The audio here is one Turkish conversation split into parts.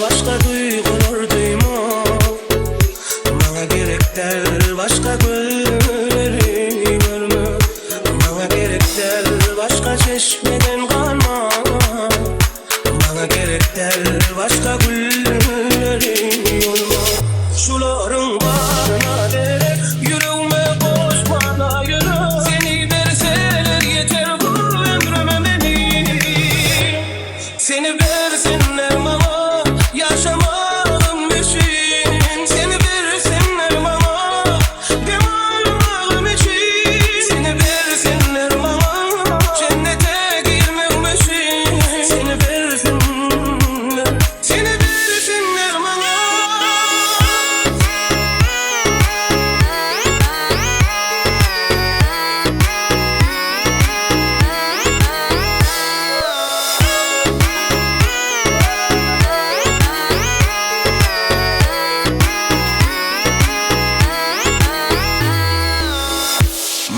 başka duygular duyma. Bana gerek der başka gölleri görme. Bana gerek der başka çeşmeden kalma. Bana gerek der başka gülleri yorma. Suların bağrına derek yüreğime koş bana yürü. Seni verseler yeter bu ömrüme beni. Seni versinler bana yaşamam için. Seni versinler bana devam için. Seni versinler bana cennete girmem için. Seni versinler, seni versinler bana.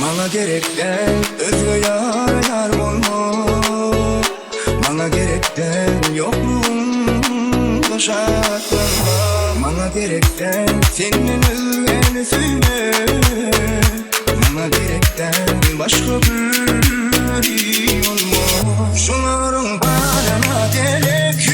Bana gerekten özgür yar olma. Bana gerekten yokluğunda şartlanma. Bana gerekten senin özgürlüğünü söyle. Bana gerekten başka bir olma. Şunların bağrına gerek